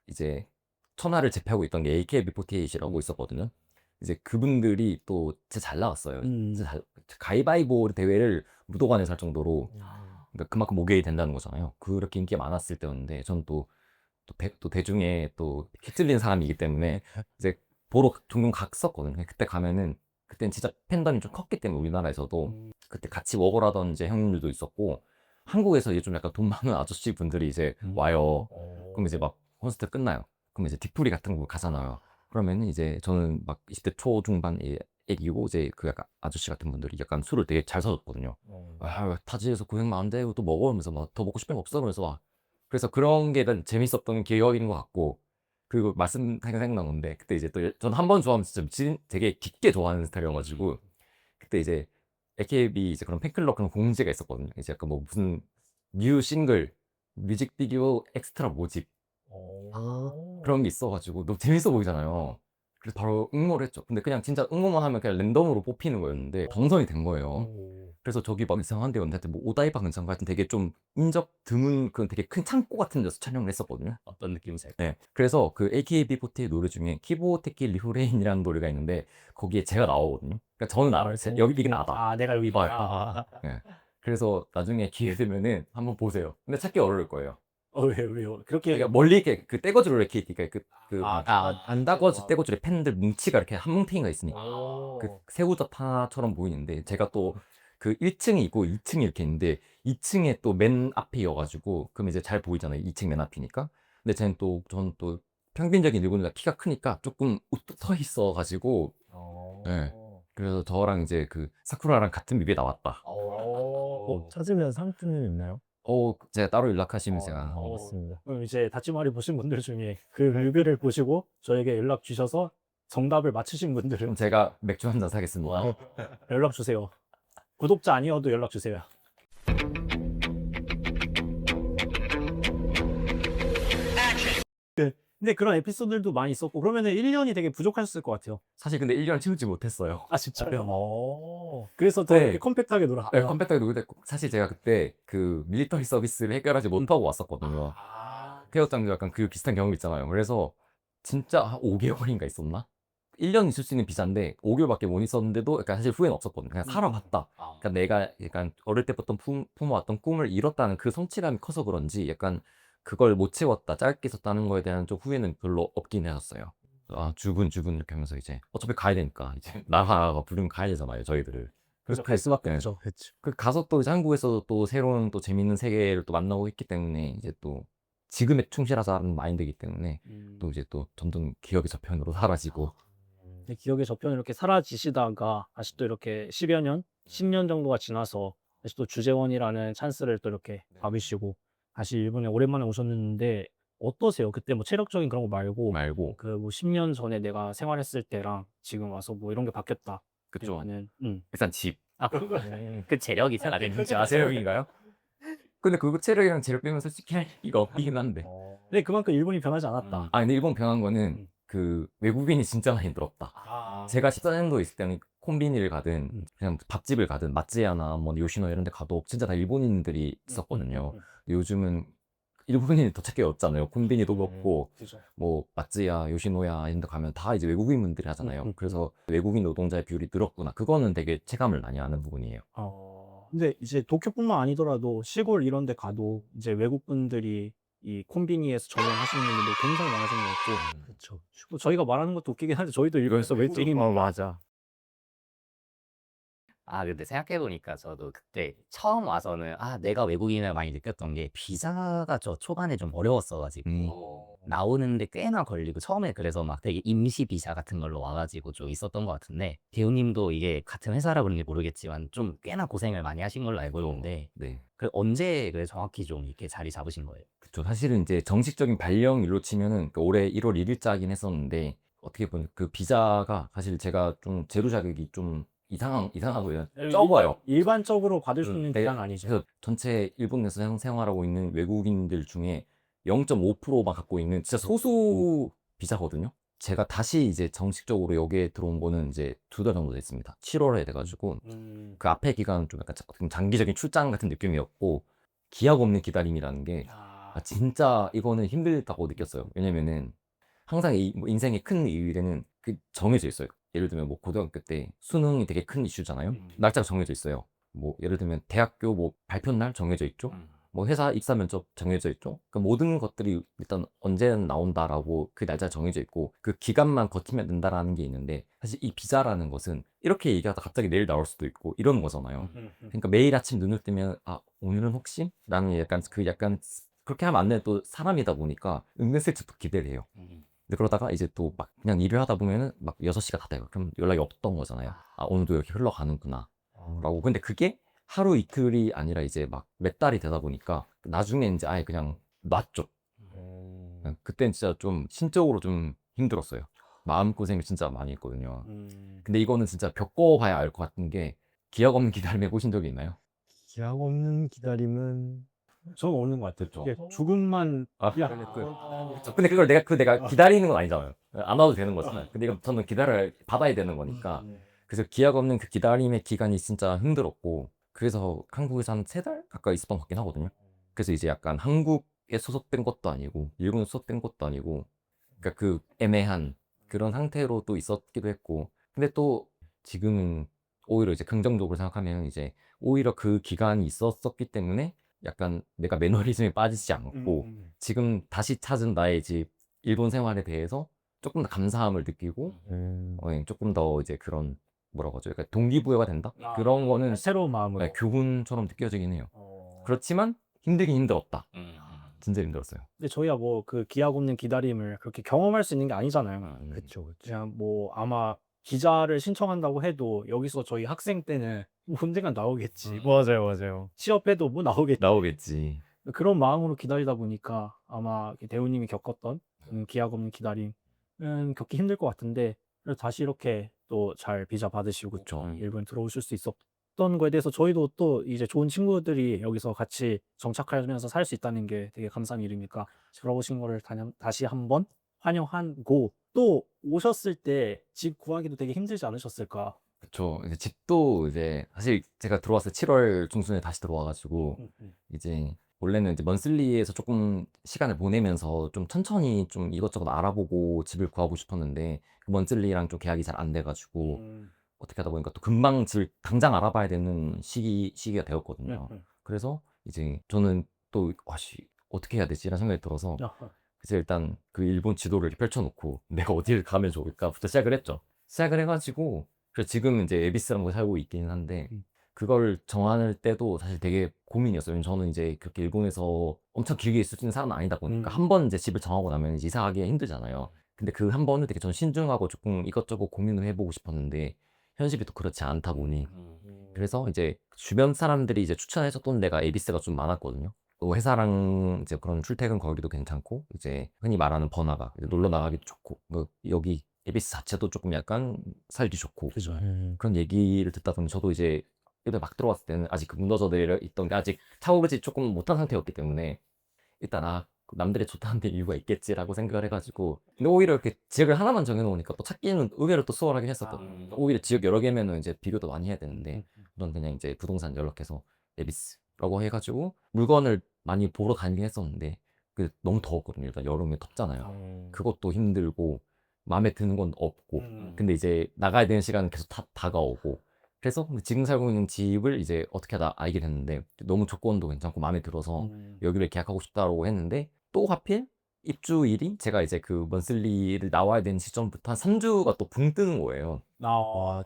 이제 천하를 제패하고 있던 게 AKB48이라고 있었거든요. 이제 그분들이 또 진짜 잘 나왔어요. 진짜 가위바위보 대회를 무도관에서 할 정도로 그러니까 그만큼 모계이 된다는 거잖아요. 그렇게 인기가 많았을 때였는데 저는 또 대중에 또 휩쓸린 사람이기 때문에 이제 보러 종종 갔었거든요. 그때 가면은 그때는 진짜 팬덤이 좀 컸기 때문에 우리나라에서도 그때 같이 워홀하던 이제 형님들도 있었고 한국에서 이제 좀 약간 돈 많은 아저씨 분들이 이제 와요. 그럼 이제 막 콘서트 끝나요. 그럼 이제 뒤풀이 같은 거 가잖아요. 그러면은 이제 저는 막 20대 초중반 애기고 이제 그 약간 아저씨 같은 분들이 약간 술을 되게 잘 사줬거든요. 타지에서 고생 많은데 또 먹으면서 막 더 먹고 싶은 거 없어 그러면서 막 그래서 그런 게 난 재밌었던 기억인 것 같고 그리고 말씀하니까 생각난 건데 그때 이제 또 전 한 번 좋아하면 진짜 되게 깊게 좋아하는 스타일이어가지고 그때 이제 AKB 이제 그런 팬클럽 그런 공지가 있었거든요. 이제 약간 뭐 무슨 뉴 싱글 뮤직비디오 엑스트라 모집 그런 게 있어가지고 너무 재밌어 보이잖아요. 그래서 바로 응모를 했죠. 근데 그냥 진짜 응모만 하면 그냥 랜덤으로 뽑히는 거였는데 당선이 된 거예요. 그래서 저기 막 이상한 데였는데 뭐 오다이바 근처 같은 되게 좀 인접 드문 그런 되게 큰 창고 같은 데서 촬영을 했었거든요.
어떤 느낌이세요?
네. 그래서 그 AKB48 노래 중에 키보테키 리후레인이라는 노래가 있는데 거기에 제가 나오거든요. 그러니까 저는 알아요. 여기 이게 나다.
내가 여기
봐요. 네. 그래서 나중에 기회 되면은 한번 보세요. 근데 찾기 어려울 거예요.
왜요? 그렇게
그러니까 멀리 이렇게 그 떼거지로 이렇게 그러니까 안 떼거지의 팬들 뭉치가 이렇게 한 뭉탱이가 있으니까 그 새우젓 하나처럼 보이는데 제가 또 그 1층이 있고 2층이 이렇게 있는데 2층에 또 맨 앞이어가지고 그럼 이제 잘 보이잖아요. 2층 맨 앞이니까. 근데 저는 또 평균적인 일본인보다 키가 크니까 조금 우뚝 서 있어가지고 네. 그래서 저랑 이제 그 사쿠라랑 같은 뮤비에 나왔다.
찾으면 상품이 있나요?
제가 따로 연락하시면 제가
맞습니다.
그럼 이제 다찌마리 보신 분들 중에 그 뮤비를 보시고 저에게 연락 주셔서 정답을 맞추신 분들은
그럼 제가 맥주 한 잔 사겠습니다.
연락 주세요. 구독자 아니어도 연락 주세요. 네. 근데 그런 에피소드들도 많이 있었고 그러면은 1년이 되게 부족하셨을 것 같아요.
사실 근데 1년 채우지 못했어요.
아 진짜요? 그래서 더
네.
이렇게 컴팩트하게 놀아.
네, 컴팩트하게 놀고 됐고 사실 제가 그때 그 밀리터리 서비스를 해결하지 못하고 왔었거든요. 태엽장도 약간 그 비슷한 경험 있잖아요. 그래서 진짜 한 5개월인가 있었나? 1년 있을 수 있는 비자인데 5개월밖에 못 있었는데도 약간 사실 후회는 없었거든요. 그냥 살아봤다. 그러니까 내가 약간 어릴 때부터 품어왔던 꿈을 이뤘다는 그 성취감이 커서 그런지 약간 그걸 못 채웠다, 짧게 있었다는 거에 대한 좀 후회는 별로 없긴 해졌어요. 아, 주군 이렇게 하면서 이제 어차피 가야 되니까 이제 나라가 부르면 가야 되잖아요, 저희들을. 그래서 갈 수밖에 없죠.
그렇죠.
그 가서 또 이제 한국에서 또 새로운 또 재밌는 세계를 또 만나고 있기 때문에 이제 또 지금에 충실하자는 마인드이기 때문에 또 이제 또 점점 기억의 저편으로 사라지고
내 기억의 저편이 이렇게 사라지시다가 다시 또 이렇게 10여 년, 10년 정도가 지나서 다시 또 주재원이라는 찬스를 또 이렇게 받으시고 다시 일본에 오랜만에 오셨는데 어떠세요? 그때 뭐 체력적인 그런 거 말고
말고
그 뭐 10년 전에 내가 생활했을 때랑 지금 와서 뭐 이런 게 바뀌었다.
그쵸.
아니면은
일단 집.
아, 그 재력이 잘 안 되는지 아세요?
체력인가요? 근데 그거 체력이랑 재력 빼면 솔직히 할 얘기가 없긴 한데.
근데 그만큼 일본이 변하지 않았다.
아 근데 일본 변한 거는 그 외국인이 진짜 많이 늘었다. 제가 14년도 있을 때는 콤비니를 가든 그냥 밥집을 가든 마츠야나 뭐 요시노 이런 데 가도 진짜 다 일본인들이 있었거든요. 요즘은 일본인이 더 찾기 어렵잖아요. 콤비니도 그렇고
그죠.
뭐 마츠야, 요시노야 이런 데 가면 다 이제 외국인 분들이 하잖아요. 그래서 외국인 노동자의 비율이 늘었구나. 그거는 되게 체감을 많이 하는 부분이에요.
근데 이제 도쿄뿐만 아니더라도 시골 이런 데 가도 이제 외국 분들이 이 콤비니에서 전화하시는 분들도 굉장히 많아진 것 같고
그렇죠.
뭐 저희가 말하는 것도 웃기긴 한데 저희도 일본에서 외국인이
맞아.
아, 근데 생각해보니까 저도 그때 처음 와서는 내가 외국인을 많이 느꼈던 게 비자가 저 초반에 좀 어려웠어가지고 나오는데 꽤나 걸리고 처음에 그래서 막 되게 임시 비자 같은 걸로 와가지고 좀 있었던 것 같은데 대우님도 이게 같은 회사라 그런지 모르겠지만 좀 꽤나 고생을 많이 하신 걸로 알고 있는데
네.
언제 정확히 좀 이렇게 자리 잡으신 거예요?
그쵸. 사실은 이제 정식적인 발령일로 치면은 그 올해 1월 1일자긴 했었는데 어떻게 보면 그 비자가 사실 제가 좀 제로 자격이 좀 이상하고요. 적어요.
일반적으로 받을 수 있는
네,
비자는 아니죠.
그래서 전체 일본에서 생활하고 있는 외국인들 중에 0.5%만 갖고 있는 진짜 소수 비자거든요. 제가 다시 이제 정식적으로 여기에 들어온 거는 이제 2달 정도 됐습니다. 7월에 돼가지고 그 앞에 기간은 좀 약간 장기적인 출장 같은 느낌이었고 기약 없는 기다림이라는 게 진짜 이거는 힘들다고 느꼈어요. 왜냐면은 항상 뭐 인생의 큰 일에는 그 정해져 있어요. 예를 들면 뭐 고등학교 때 수능이 되게 큰 이슈잖아요. 날짜가 정해져 있어요. 뭐 예를 들면 대학교 뭐 발표 날 정해져 있죠. 뭐 회사 입사 면접 정해져 있죠. 그 모든 것들이 일단 언제는 나온다라고 그 날짜 정해져 있고 그 기간만 버티면 된다라는 게 있는데 사실 이 비자라는 것은 이렇게 얘기하다 갑자기 내일 나올 수도 있고 이런 거잖아요. 그러니까 매일 아침 눈을 뜨면 오늘은 혹시? 라는 약간 그렇게 하면 안 되는 또 사람이다 보니까 은근슬쩍 또 기대를 해요. 근데 그러다가 이제 또 막 그냥 일을 하다 보면은 막 6시가 다 돼요. 그럼 연락이 없던 거잖아요. 오늘도 이렇게 흘러가는구나. 라고. 근데 그게 하루 이틀이 아니라 이제 막 몇 달이 되다 보니까 나중에 이제 아예 그냥 놨죠. 그땐 진짜 좀 심적으로 좀 힘들었어요. 마음고생을 진짜 많이 했거든요. 근데 이거는 진짜 겪어봐야 알 것 같은 게 기억 없는 기다림 해보신 적이 있나요?
기약 없는 기다림은
저는 없는 것 같아요.
그쵸.
이게 죽음만
근데 그걸 내가 기다리는 건 아니잖아요. 안 와도 되는 거잖아요. 근데 이거 저는 받아야 되는 거니까. 그래서 기약 없는 그 기다림의 기간이 진짜 힘들었고, 그래서 한국에서 한 3달 가까이 있었던 것 같긴 하거든요. 그래서 이제 약간 한국에 소속된 것도 아니고, 일본에 소속된 것도 아니고, 그러니까 그 애매한 그런 상태로 또 있었기도 했고, 근데 또 지금은 오히려 이제 긍정적으로 생각하면 이제 오히려 그 기간이 있었었기 때문에 약간 내가 매너리즘에 빠지지 않고 지금 다시 찾은 나의 집 일본 생활에 대해서 조금 더 감사함을 느끼고 조금 더 이제 그런 뭐라고 하죠? 약간 동기부여가 된다? 그런 거는
새로운 마음으로.
교훈처럼 느껴지긴 해요. 그렇지만 힘들긴 힘들었다. 진짜 힘들었어요.
근데 저희가 뭐 그 기약 없는 기다림을 그렇게 경험할 수 있는 게 아니잖아요.
그쵸.
그냥 뭐 아마 기자를 신청한다고 해도 여기서 저희 학생 때는 뭐 언젠간 나오겠지. 뭐
맞아요.
취업해도 뭐 나오겠지.
나오겠지.
그런 마음으로 기다리다 보니까 아마 대우님이 겪었던 기약 없는 기다림은 겪기 힘들 것 같은데 그래서 다시 이렇게 또 잘 비자 받으시고
그쵸.
일본 들어오실 수 있었던 거에 대해서 저희도 또 이제 좋은 친구들이 여기서 같이 정착하면서 살 수 있다는 게 되게 감사한 일이니까 들어오신 거를 다시 한번 환영하고, 또 오셨을 때 집 구하기도 되게 힘들지 않으셨을까?
그쵸. 이제 집도 이제 사실 제가 들어왔을 때 7월 중순에 다시 들어와가지고 이제 원래는 이제 먼슬리에서 조금 시간을 보내면서 좀 천천히 좀 이것저것 알아보고 집을 구하고 싶었는데 그 먼슬리랑 좀 계약이 잘 안 돼가지고 어떻게 하다 보니까 또 금방 집을 당장 알아봐야 되는 시기가 되었거든요. 그래서 이제 저는 또 와씨 어떻게 해야 되지? 라는 생각이 들어서 그래서 일단 그 일본 지도를 이렇게 펼쳐놓고 내가 어디를 가면 좋을까부터 시작을 했죠. 시작을 해가지고 그래서 지금 이제 에비스라는 곳에 살고 있기는 한데 그걸 정할 때도 사실 되게 고민이었어요. 왜냐면 저는 이제 그렇게 일본에서 엄청 길게 있을 수 있는 사람은 아니다 보니까 한 번 이제 집을 정하고 나면 이제 이사하기가 힘들잖아요. 근데 그 한 번을 되게 전 신중하고 조금 이것저것 고민을 해보고 싶었는데 현실이 또 그렇지 않다 보니 그래서 이제 주변 사람들이 이제 추천해줬던 데가 에비스가 좀 많았거든요. 또 회사랑 이제 그런 출퇴근 거리도 괜찮고 이제 흔히 말하는 번화가 이제 놀러 나가기도 좋고 뭐 여기 에비스 자체도 조금 약간 살기 좋고
그죠.
그런 얘기를 듣다 보니 저도 이제 일단 막 들어왔을 때는 아직 그 무너져 내려 있던 게 아직 차오르지 조금 못한 상태였기 때문에 일단 남들이 좋다는 데 이유가 있겠지라고 생각을 해가지고 근데 오히려 이렇게 지역을 하나만 정해놓으니까 또 찾기는 의외로 또 수월하게 했었거든요. 오히려 지역 여러 개면은 이제 비교도 많이 해야 되는데 저는 그냥 이제 부동산 연락해서 에비스라고 해가지고 물건을 많이 보러 다니긴 했었는데 그 너무 더웠거든요. 일단 여름에 덥잖아요. 그것도 힘들고 마음에 드는 건 없고 근데 이제 나가야 되는 시간은 계속 다가오고 그래서 지금 살고 있는 집을 이제 어떻게 하다 알게 됐는데 너무 조건도 괜찮고 마음에 들어서 여기를 계약하고 싶다고 했는데 또 하필 입주일이 제가 이제 그 먼슬리를 나와야 되는 시점부터 한 3주가 또 붕 뜨는 거예요.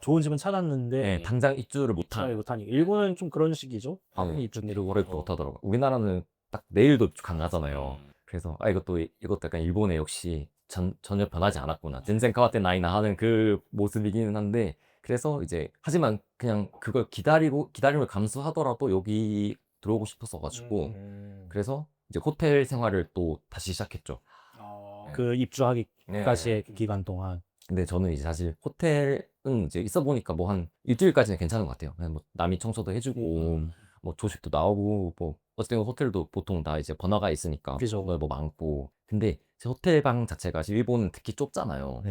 좋은 집은 찾았는데
네, 당장 입주를
잘
못한.
못하니. 일본은 좀 그런 식이죠.
네,
입주를
오래 못하더라고요. 우리나라는 딱 내일도 강하잖아요. 그래서 이것도 약간 일본에 역시 전혀 변하지 않았구나. 젠센 카와테 나이나 하는 그 모습이기는 한데 그래서 이제 하지만 그냥 그걸 기다림을 감수하더라도 여기 들어오고 싶었어가지고 그래서 이제 호텔 생활을 또 다시 시작했죠.
그 입주하기까지의 기간 동안.
근데 저는 이제 사실 호텔은 이제 있어 보니까 뭐 한 일주일까지는 괜찮은 것 같아요. 그냥 뭐 남이 청소도 해주고 뭐 조식도 나오고 뭐 어쨌든 호텔도 보통 다 이제 번화가 있으니까
그죠.
뭐 많고 근데 제 호텔 방 자체가 지금 일본은 특히 좁잖아요.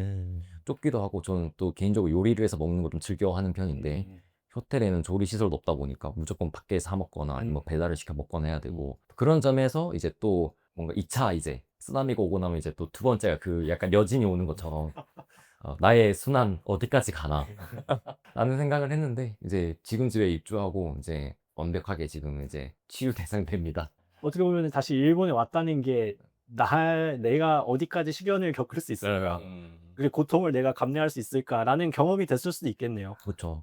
좁기도 하고 저는 또 개인적으로 요리를 해서 먹는 걸 좀 즐겨하는 편인데 호텔에는 조리 시설도 없다 보니까 무조건 밖에서 사 먹거나 아니면 뭐 배달을 시켜 먹거나 해야 되고 그런 점에서 이제 또 뭔가 2차 이제 쓰나미가 오고 나면 이제 또 두 번째가 그 약간 여진이 오는 것처럼 나의 순환 어디까지 가나 라는 생각을 했는데 이제 지금 집에 입주하고 이제 완벽하게 지금 이제 치유 대상됩니다.
어떻게 보면 다시 일본에 왔다는 게 내가 어디까지 시련을 겪을 수 있을까, 그리고 고통을 내가 감내할 수 있을까라는 경험이 됐을 수도 있겠네요.
그렇죠.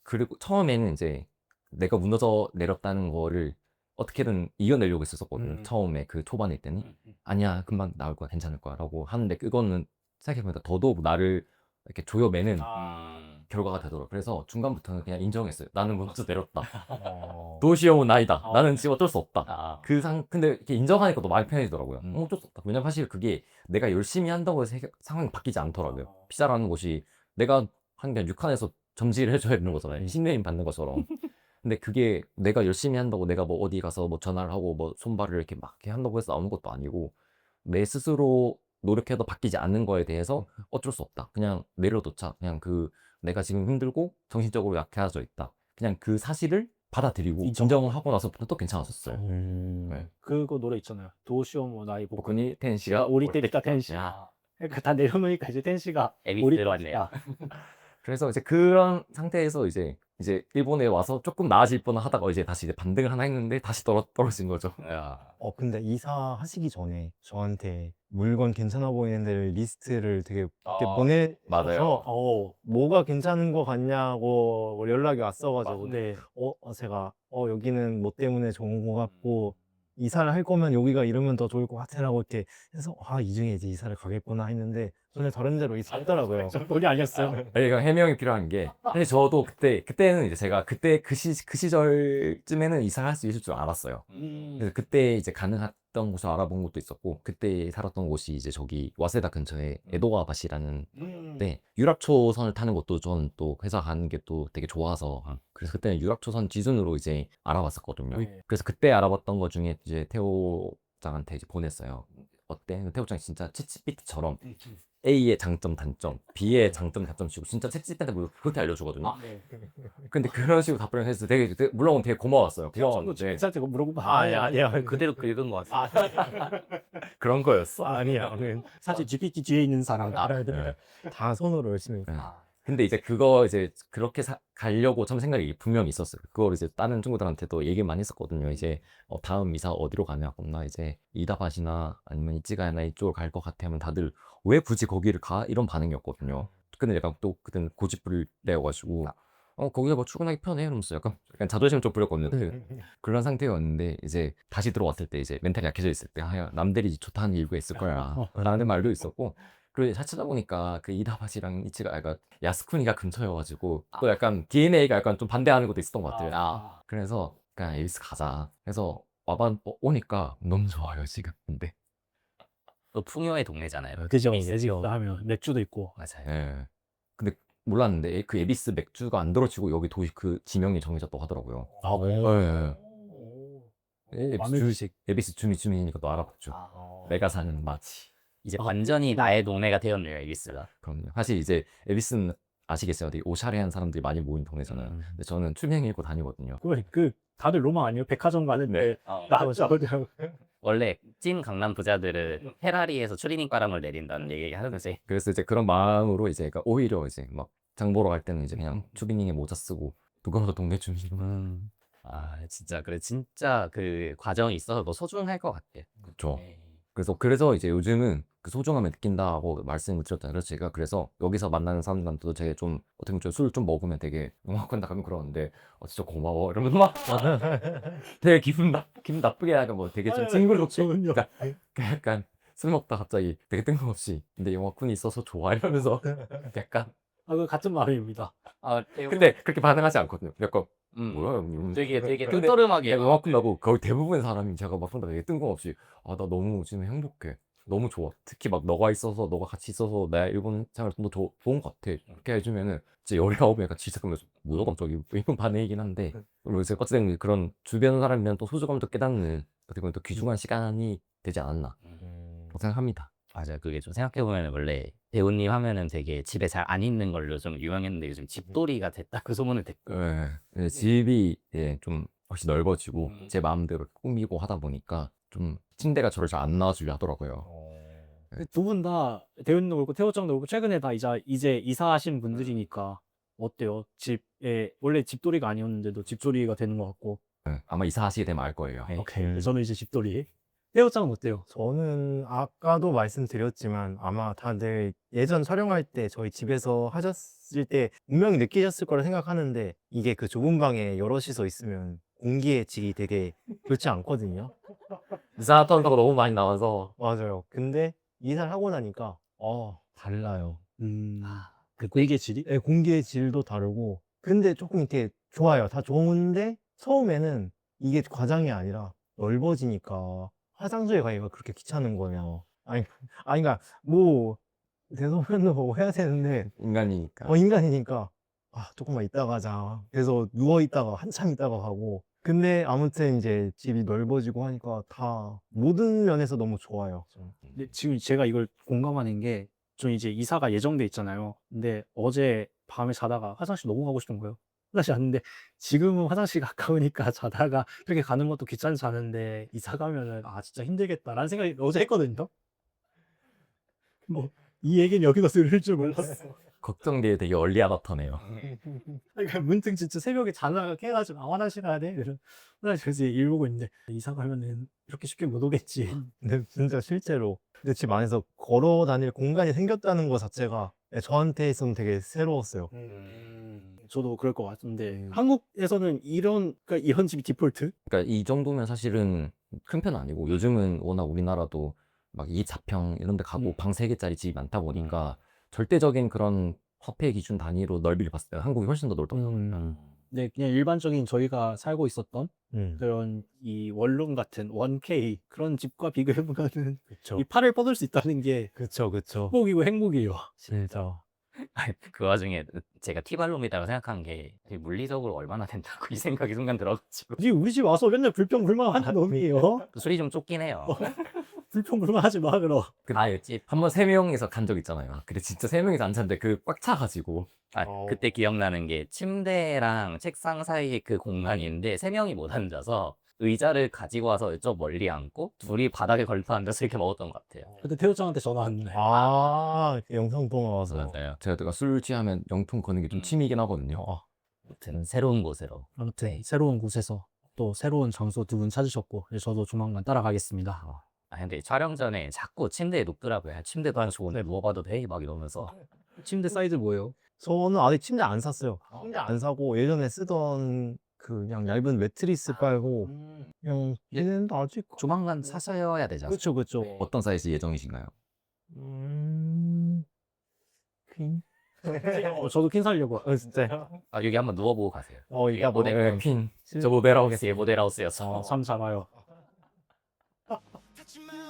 그리고 처음에는 이제 내가 무너져 내렸다는 거를 어떻게든 이겨내려고 했었거든요. 처음에 그 초반일 때는 아니야 금방 나올 거야 괜찮을 거야라고 하는데 그거는 생각해보니까 더더욱 나를 이렇게 조여매는 결과가 되더라고요. 그래서 중간부터는 그냥 인정했어요. 나는 무너져 내렸다. 도시오모 나이다. 나는 지금 어쩔 수 없다. 근데 이렇게 인정하니까 또 마음이 편해지더라고요. 어쩔 수 없다. 왜냐면 사실 그게 내가 열심히 한다고 해서 상황이 바뀌지 않더라고요. 피자라는 곳이 내가 한 그냥 6칸에서 점지를 해줘야 되는 거잖아요. 신뢰임 받는 것처럼. 근데 그게 내가 열심히 한다고 내가 뭐 어디 가서 뭐 전화를 하고 뭐 손발을 이렇게 막 이렇게 한다고 해서 나오는 것도 아니고 내 스스로 노력해도 바뀌지 않는 거에 대해서 어쩔 수 없다. 그냥 내려놓자. 그냥 내가 지금 힘들고 정신적으로 약해져 있다. 그냥 그 사실을 받아들이고 인정을 하고 나서부터 또 괜찮아졌어요. 네.
그거 노래 있잖아요. 도시오모 나이
보쿠니 텐시가
오리 때리다 텐시. 그러니까 다 내려놓으니까 이제 텐시가
에비스로 왔네요.
그래서 이제 그런 상태에서 이제 일본에 와서 조금 나아질 뻔 하다가 이제 다시 반등을 하나 했는데 다시 떨어진 거죠.
근데 이사하시기 전에 저한테 물건 괜찮아 보이는 데를 리스트를 되게 이렇게
맞아요.
보내서 뭐가 괜찮은 거 같냐고 연락이 왔어가지고
네.
제가 여기는 뭐 때문에 좋은 거 같고 이사를 할 거면 여기가 이러면 더 좋을 것 같아라고 이렇게 해서 이 중에 이제 이사를 가겠구나 했는데 전에 다른 데로 이사했더라고요.
돈이 아니었어요.
아니, 이거 해명이 필요한 게 사실 저도 그때는 이제 제가 그때 그 시절쯤에는 이사할 수 있을 줄 알았어요. 그래서 그때 이제 가능했던 곳을 알아본 것도 있었고 그때 살았던 곳이 이제 저기 와세다 근처에 에도가바시라는 데 유랍초선을 타는 것도 저는 또 회사 가는 게 또 되게 좋아서 그래서 그때는 유랍초선 기준으로 이제 알아봤었거든요. 그래서 그때 알아봤던 것 중에 이제 태호장한테 이제 보냈어요. 어때? 태호장이 진짜 챗GPT처럼 A의 장점, 단점, B의 장점, 단점 주고 진짜 챗GPT한테 뭐 그렇게 알려주거든요.
네.
근데 그런 식으로 답변을 해서 물론 되게 고마웠어요.
저도
고마웠는데
진짜 물어보면
아니야.
그대로 긁은 것 같아.
그런 거였어.
아니야.
사실 GPT 뒤에 있는 사람 알아야 돼.
네.
다 손으로 열심히.
근데 이제 그거 이제 그렇게 가려고 좀 생각이 분명히 있었어요. 그걸 이제 다른 친구들한테도 얘기 많이 했었거든요. 이제 다음 이사 어디로 가냐고 나 이제 이다밭이나 아니면 이찌가야나 이쪽으로 갈 것 같아 하면 다들 왜 굳이 거기를 가? 이런 반응이었거든요. 근데 약간 또 그때는 고집을 내어가지고 거기가 뭐 출근하기 편해 이러면서 약간 자존심 좀 부렸거든요. 그런 상태였는데 이제 다시 들어왔을 때 이제 멘탈이 약해져 있을 때 남들이 좋다는 이유가 있을 거야 라는 말도 있었고 그리고 잘 찾아보니까 그 이다바시랑 이치가 약간 야스쿠니가 근처여가지고 또 약간 DNA가 약간 좀 반대하는 것도 있었던 것 같아요. 그래서 그냥 에비스 가자. 그래서 오니까 너무 좋아요 지금. 근데
또 풍요의 동네잖아요.
그죠.
에비스.
예지가 하면 맥주도 있고.
맞아요.
예. 근데 몰랐는데 그 에비스 맥주가 안 들어치고 여기 도시 그 지명이 정해졌다고 하더라고요.
아,
예.
마늘 주식.
에비스 주민이니까 또 알아봤죠. 내가 사는 맛이.
이제 완전히 나의 동네가 되었네요, 에비스가.
그럼요. 사실 이제 에비스는 아시겠어요? 되게 오샤레한 사람들이 많이 모인 동네잖아요. 근데 저는 출행 읽고 다니거든요.
그 다들 로망 아니에요? 백화점 가는데 나죠.
원래 찐 강남 부자들은 페라리에서 추리닝 바람을 내린다는 얘기 하는데
그래서 이제 그런 마음으로 이제 그러니까 오히려 이제 막 장 보러 갈 때는 이제 그냥 추리닝에 모자 쓰고 누가 동네 주민이구나.
아 진짜 그래 진짜 그 과정이 있어서 더 소중할 것 같아.
그렇죠. 그래서 이제 요즘은 그 소중함을 느낀다고 말씀을 드렸잖아요. 그래서 제가 그래서 여기서 만나는 사람들한테도 되게 좀 어떻게 보면 술 좀 먹으면 되게 응원한다 가면 그러는데 진짜 고마워 이러면서 막 되게 기분 나쁘게 하고 뭐 되게 좀 찡그렇게 그러니까 약간 술 먹다 갑자기 되게 뜬금없이 근데 영화쿤이 있어서 좋아 이러면서 약간
그 같은 마음입니다.
아
근데 그렇게 반응하지 않거든요. 약간 뭐야 형님
되게
근데
뜬떠름하게
영화쿤 나고 거의 대부분의 사람이 제가 막 본다 되게 뜬금없이 나 너무 지금 행복해. 너무 좋아. 특히 막 너가 같이 있어서 내 일본 생활 좀 더 좋은 것 같아. 이렇게 해주면은 진짜 19에 약간 지적하면서 뭐야 갑자기 이런 반응이긴 한데 그리고 이제 어쨌든 그런 주변 사람이면 또 소중함도 깨닫는 어떻게 보면 또 귀중한 시간이 되지 않았나 생각합니다.
맞아요. 그게 좀 생각해보면 원래 배우님 하면은 되게 집에 잘 안 있는 걸로 좀 유명했는데 요즘 집돌이가 됐다 그 소문을 듣고
네, 집이 좀 훨씬 넓어지고 제 마음대로 꾸미고 하다 보니까 좀 침대가 저를 잘 안 놔주려 하더라고요.
두 분 다 대훈도 그렇고 태호짱도 그렇고 최근에 다 이제 이사하신 분들이니까 어때요? 집에 원래 집돌이가 아니었는데도 집돌이가 되는 것 같고.
네, 아마 이사하시게 되면 알 거예요.
오케이. 저는 이제 집돌이. 태호짱은 어때요?
저는 아까도 말씀드렸지만 아마 다들 예전 촬영할 때 저희 집에서 하셨을 때 분명히 느끼셨을 거라 생각하는데 이게 그 좁은 방에 여럿이서 있으면 공기의 질이 되게 좋지 않거든요.
이사하던 거 너무 많이 나와서
맞아요. 근데 이사를 하고 나니까 달라요.
그 공기의 질이?
네, 공기의 질도 다르고 근데 조금 이렇게 좋아요. 다 좋은데 처음에는 이게 과장이 아니라 넓어지니까 화장실에 가기가 그렇게 귀찮은 거예요. 그러니까 뭐 대소변도 뭐 해야 되는데
인간이니까.
인간이니까 조금만 있다가 가자. 그래서 누워 있다가 한참 있다가 가고. 근데 아무튼 이제 집이 넓어지고 하니까 다 모든 면에서 너무 좋아요.
근데 지금 제가 이걸 공감하는 게 좀 이제 이사가 예정돼 있잖아요. 근데 어제 밤에 자다가 화장실 너무 가고 싶은 거예요. 화장실 갔는데 지금은 화장실 가까우니까 자다가 이렇게 가는 것도 귀찮지 않은데 이사 가면은 진짜 힘들겠다라는 생각이 어제 했거든요. 뭐 이 얘기는 여기서 들을 줄 몰랐어.
걱정돼 되게 얼리 아답터네요.
그러니까 문득 진짜 새벽에 자다가 깨가지고 화장실 가야 돼? 이래서 화장실에서 일 보고 있는데 이사 가면은 이렇게 쉽게 못 오겠지.
근데 진짜 실제로 근데 집 안에서 걸어 다닐 공간이 생겼다는 것 자체가 저한테 있으면 되게 새로웠어요.
저도 그럴 것 같은데 한국에서는 그러니까 이런 집이 디폴트?
그러니까 이 정도면 사실은 큰 편은 아니고 요즘은 워낙 우리나라도 막 2차평 이런 데 가고 방 3개짜리 집이 많다 보니까 절대적인 그런 화폐 기준 단위로 넓이를 봤을 때 한국이 훨씬 더 넓더라고요.
네, 그냥 일반적인 저희가 살고 있었던
음.
그런 이 원룸 같은 1K 그런 집과 비교해보면은
그쵸.
이 팔을 뻗을 수 있다는 게
그쵸, 그쵸.
행복이고 행복이에요.
진짜.
그 와중에 제가 티발롬이라고 생각한 게 되게 물리적으로 얼마나 된다고 이 생각이 순간 들어가지고
니 우리 집 와서 맨날 불평불만하는 놈이에요.
술이 좀 쫓긴 해요.
불평불만하지 마 그럼.
아, 옆집.
한번 3명이서 간 적 있잖아요. 근데 진짜 3명이서 앉았는데 그 꽉 차가지고
아,
어.
그때 기억나는 게 침대랑 책상 사이에 그 공간인데 3명이 못 앉아서 의자를 가지고 와서 저 멀리 앉고 둘이 바닥에 걸터 앉아서 이렇게 먹었던 것 같아요.
그때 태호짱한테 전화 왔네.
아, 영상 통화 와서.
맞아요.
제가 술 취하면 영통 거는 게 좀 취미이긴 하거든요.
아무튼 새로운 곳으로.
아무튼 새로운 곳에서 또 새로운 장소 두 분 찾으셨고 이제 저도 조만간 따라가겠습니다.
아, 근데 촬영 전에 자꾸 침대에 눕더라고요. 야, 침대도 하나 좋은데 누워봐도 돼? 막 이러면서.
침대 사이즈 뭐예요?
저는 아직 침대 안 샀어요. 침대 안 사고 예전에 쓰던 그 그냥 얇은 매트리스 빨고 그냥 얘는 아직
조만간 사셔야 되잖아요.
그쵸 그쵸.
어떤 사이즈 예정이신가요?
퀸?
저도 퀸 살려고.
진짜요?
아, 여기 한번 누워보고 가세요.
이게
야, 모델
퀸.
저 모델하우스, 모델하우스였어.
참 잘 와요.
Touching my